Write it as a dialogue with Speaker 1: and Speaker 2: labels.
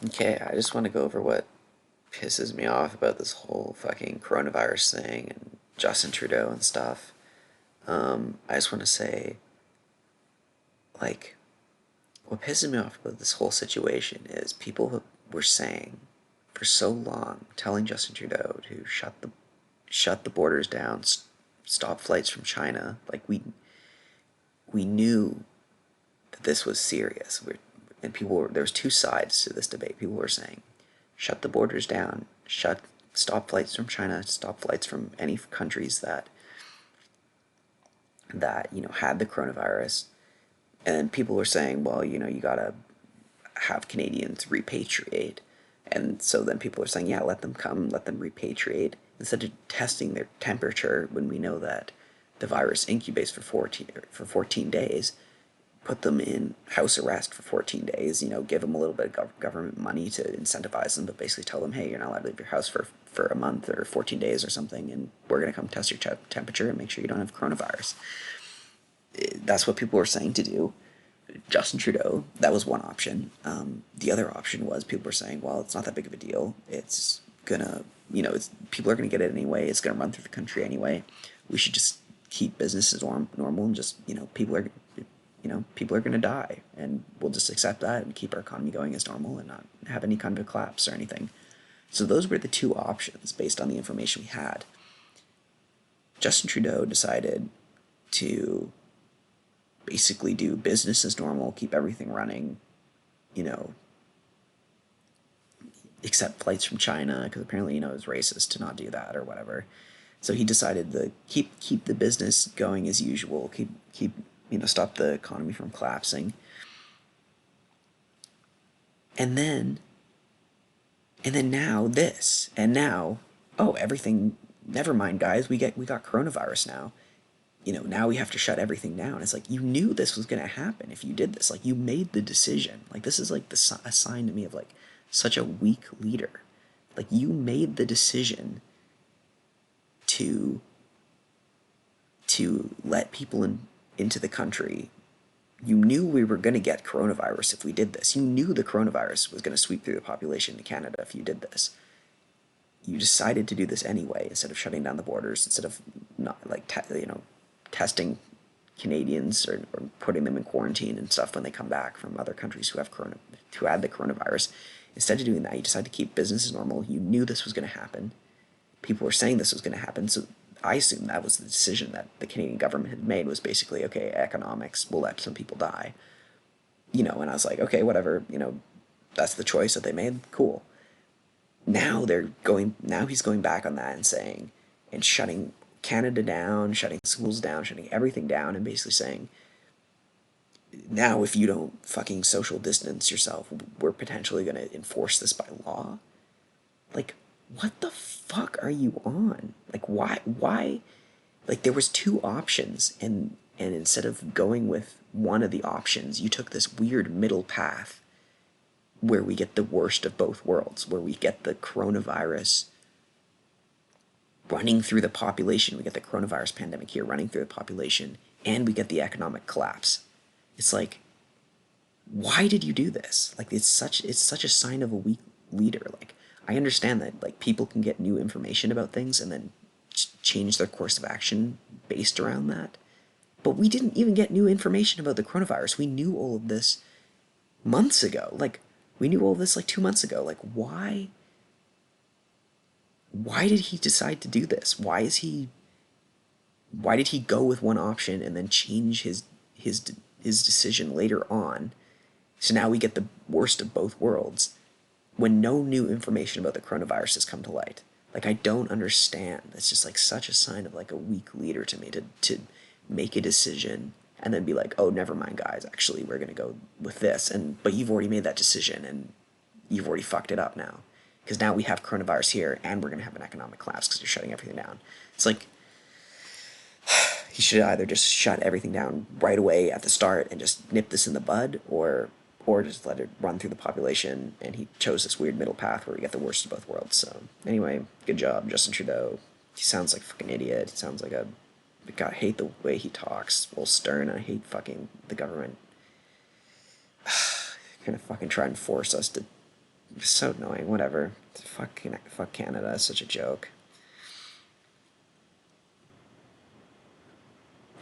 Speaker 1: Okay, I just want to go over what pisses me off about this whole fucking coronavirus thing and Justin Trudeau and stuff. I just want to say, like, what pisses me off about this whole situation is people were saying for so long, telling Justin Trudeau to shut the borders down, stop flights from China. Like we knew that this was serious. And there was two sides to this debate. People were saying, shut the borders down, stop flights from China, stop flights from any countries that had the coronavirus. And then people were saying, well, you gotta have Canadians repatriate. And so then people are saying, yeah, let them come, let them repatriate instead of testing their temperature when we know that the virus incubates for 14 days. Put them in house arrest for 14 days, give them a little bit of government money to incentivize them, but basically tell them, hey, you're not allowed to leave your house for a month or 14 days or something, and we're going to come test your temperature and make sure you don't have coronavirus. That's what people were saying to do. Justin Trudeau, that was one option. The other option was people were saying, well, it's not that big of a deal. It's gonna, people are gonna get it anyway. It's gonna run through the country anyway. We should just keep business as normal and just, people are gonna die, and we'll just accept that and keep our economy going as normal and not have any kind of collapse or anything. So those were the two options based on the information we had. Justin Trudeau decided to basically do business as normal, keep everything running, you know, except flights from China, because apparently, it was racist to not do that or whatever. So he decided to keep the business going as usual, keep stop the economy from collapsing. And then now this, and now, oh, everything, never mind, guys, we got coronavirus now. Now we have to shut everything down. It's like, you knew this was going to happen if you did this. Like, you made the decision. Like, this is like a sign to me of like such a weak leader. Like, you made the decision to let people into the country. You knew we were going to get coronavirus if we did this. You knew the coronavirus was going to sweep through the population in Canada if you did this. You decided to do this anyway instead of shutting down the borders, instead of not like testing Canadians or putting them in quarantine and stuff when they come back from other countries who had the coronavirus. Instead of doing that, you decided to keep business as normal. You knew this was going to happen. People were saying this was going to happen, so I assume that was the decision that the Canadian government had made, was basically, okay, economics, we'll let some people die. And I was like, okay, whatever, that's the choice that they made, cool. Now he's going back on that and saying, and shutting Canada down, shutting schools down, shutting everything down, and basically saying, now if you don't fucking social distance yourself, we're potentially going to enforce this by law. Like, what the fuck are you on? Like, why? Like, there was two options, and instead of going with one of the options, you took this weird middle path where we get the worst of both worlds, where we get the coronavirus running through the population, we get the coronavirus pandemic here running through the population, and we get the economic collapse. It's like, why did you do this? Like, it's such a sign of a weak leader. Like, I understand that like people can get new information about things and then change their course of action based around that. But we didn't even get new information about the coronavirus. We knew all of this months ago. Like, we knew all of this like 2 months ago. Like, why did he decide to do this? Why did he go with one option and then change his decision later on? So now we get the worst of both worlds when no new information about the coronavirus has come to light. Like, I don't understand. It's just like such a sign of like a weak leader to me to make a decision and then be like, oh, never mind, guys, actually we're gonna go with this. But you've already made that decision and you've already fucked it up now, because now we have coronavirus here and we're gonna have an economic collapse because you're shutting everything down. It's like, he should either just shut everything down right away at the start and just nip this in the bud, or just let it run through the population, and he chose this weird middle path where we get the worst of both worlds. So anyway, good job, Justin Trudeau. He sounds like a fucking idiot. He sounds like God, I hate the way he talks. Well, stern. I hate fucking the government. Kind of fucking try and force us to. It's so annoying. Whatever. Fuck Canada. It's such a joke.